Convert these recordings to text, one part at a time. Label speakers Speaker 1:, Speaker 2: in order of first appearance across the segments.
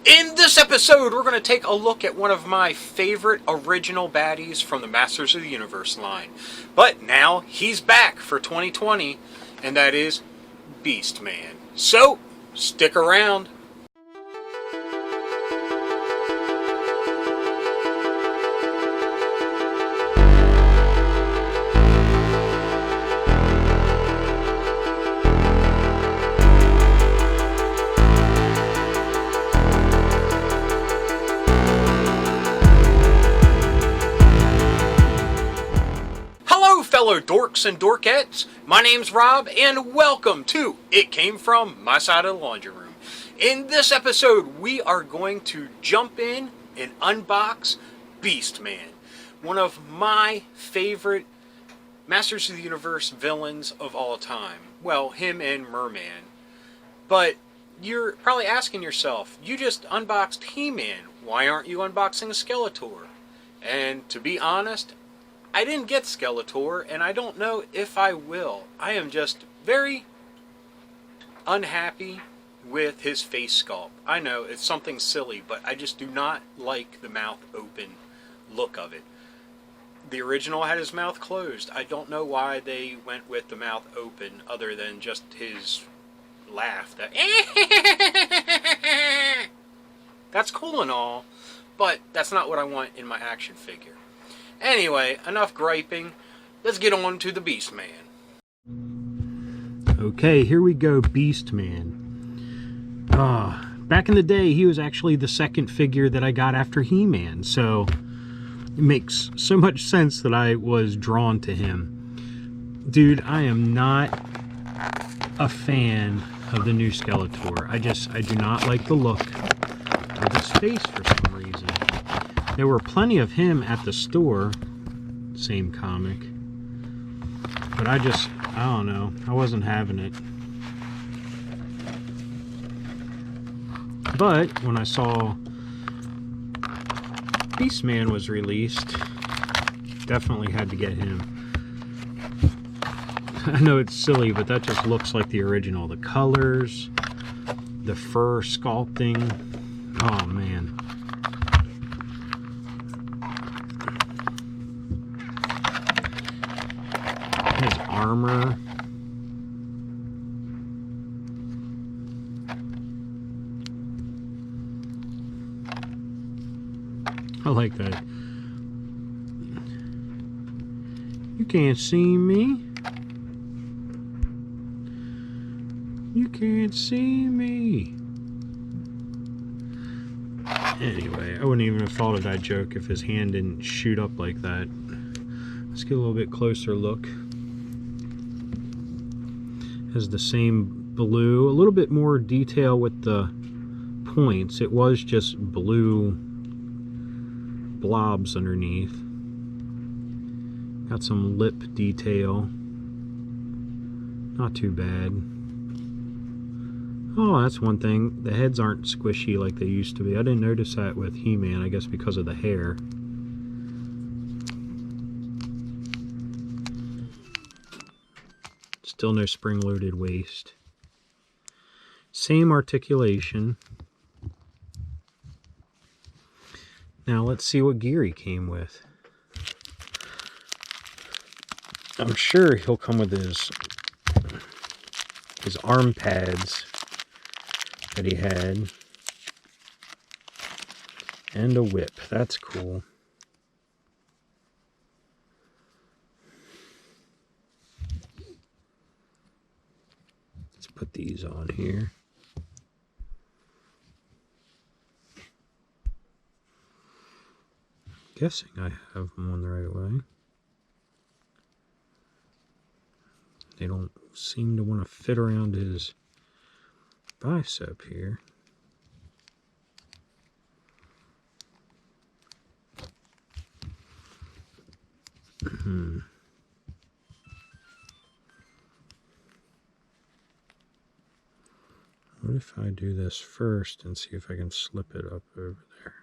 Speaker 1: In this episode, we're going to take a look at one of my favorite original baddies from the Masters of the Universe line. But now he's back for 2020, and that is Beastman. So, stick around. Fellow dorks and dorkettes, my name's Rob, and welcome to It Came From My Side of the Laundry Room. In this episode, we are going to jump in and unbox Beastman, one of my favorite Masters of the Universe villains of all time. Well, him and Merman. But you're probably asking yourself, you just unboxed He-Man, why aren't you unboxing Skeletor? And to be honest, I didn't get Skeletor, and I don't know if I will. I am just very unhappy with his face sculpt. I know, it's something silly, but I just do not like the mouth open look of it. The original had his mouth closed. I don't know why they went with the mouth open, other than just his laugh. That's cool and all, but that's not what I want in my action figure. Anyway, enough griping. Let's get on to the Beastman.
Speaker 2: Okay, here we go, Beastman. Back in the day, he was actually the second figure that I got after He-Man, so it makes so much sense that I was drawn to him. Dude, I am not a fan of the new Skeletor. I do not like the look of his face for some reason. There were plenty of him at the store, same comic, but I don't know, I wasn't having it. But when I saw Beastman was released, definitely had to get him. I know it's silly, but that just looks like the original. The colors, the fur sculpting, oh man. His armor. I like that. You can't see me. You can't see me. Anyway, I wouldn't even have thought of that joke if his hand didn't shoot up like that. Let's get a little bit closer look. Has the same blue, a little bit more detail with the points. It was just blue blobs underneath. Got some lip detail. Not too bad. Oh, that's one thing. The heads aren't squishy like they used to be. I didn't notice that with He-Man, I guess because of the hair. Still no spring-loaded waist. Same articulation. Now let's see what gear he came with. I'm sure he'll come with his arm pads that he had. And a whip. That's cool. Put these on here. Guessing I have them on the right way. They don't seem to want to fit around his bicep here. What if I do this first and see if I can slip it up over there?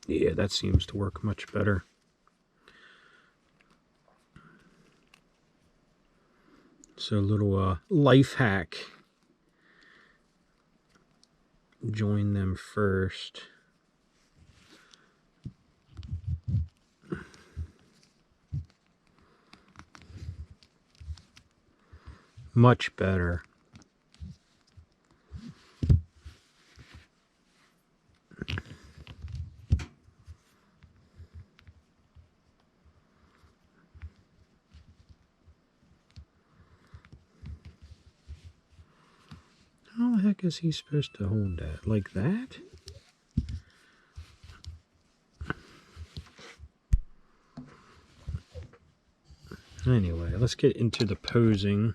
Speaker 2: Yeah, that seems to work much better. So a little life hack. Join them first. Much better. How the heck is he supposed to hold that? Like that? Anyway, let's get into the posing.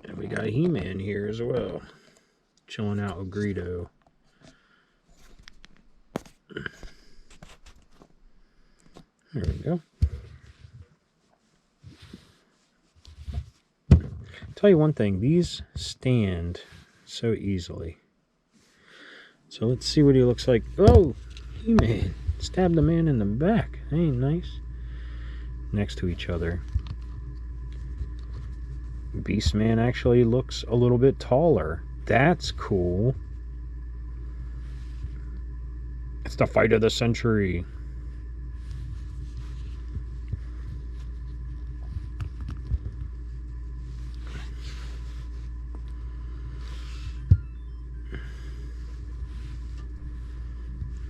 Speaker 2: And we got He-Man here as well. Chilling out with Greedo. There we go. Tell you one thing, these stand so easily. So let's see what he looks like. Oh, He-Man stabbed the man in the back. That ain't nice. Next to each other. Beastman actually looks a little bit taller. That's cool. It's the fight of the century.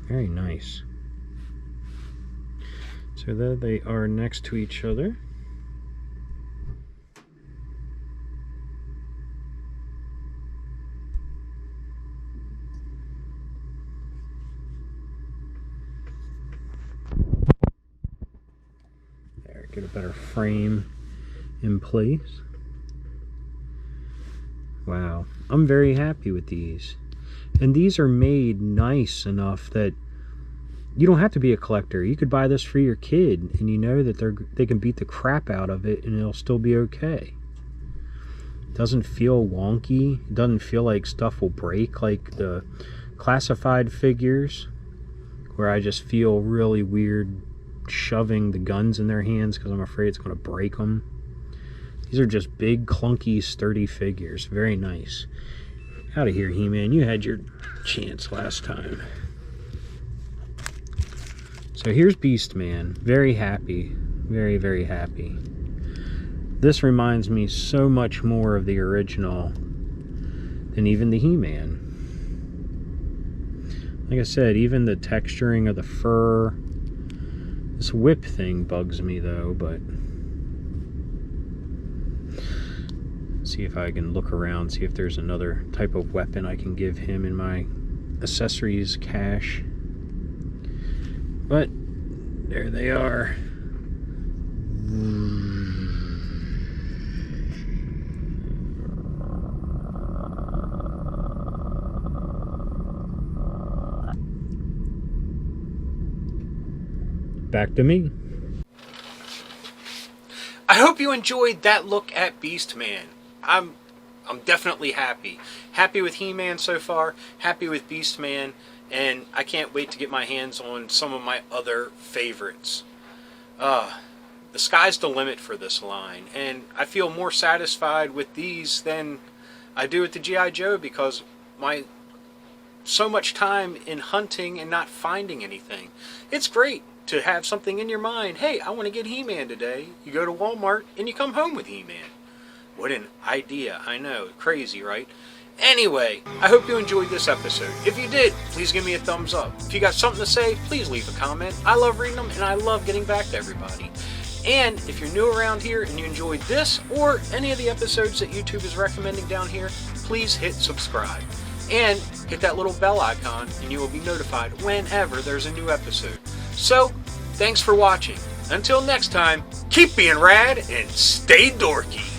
Speaker 2: Very nice. So there they are next to each other. There, get a better frame in place. Wow, I'm very happy with these. And these are made nice enough that you don't have to be a collector. You could buy this for your kid, and you know that they can beat the crap out of it, and it'll still be okay. It doesn't feel wonky. It doesn't feel like stuff will break like the classified figures, where I just feel really weird shoving the guns in their hands because I'm afraid it's going to break them. These are just big, clunky, sturdy figures. Very nice. Out of here, He-Man. You had your chance last time. So here's Beastman. Very happy. Very, very happy. This reminds me so much more of the original than even the He-Man. Like I said, even the texturing of the fur. This whip thing bugs me though, but... see if I can look around, see if there's another type of weapon I can give him in my accessories cache. But there they are. Back to me.
Speaker 1: I hope you enjoyed that look at Beastman. I'm definitely happy. Happy with He-Man so far, happy with Beastman, and I can't wait to get my hands on some of my other favorites. The sky's the limit for this line, and I feel more satisfied with these than I do with the G.I. Joe because so much time in hunting and not finding anything. It's great to have something in your mind. Hey, I want to get He-Man today. You go to Walmart and you come home with He-Man. What an idea. I know. Crazy, right? Anyway, I hope you enjoyed this episode. If you did, please give me a thumbs up. If you got something to say, please leave a comment. I love reading them and I love getting back to everybody. And if you're new around here and you enjoyed this or any of the episodes that YouTube is recommending down here, please hit subscribe. And hit that little bell icon and you will be notified whenever there's a new episode. So, thanks for watching. Until next time, keep being rad and stay dorky.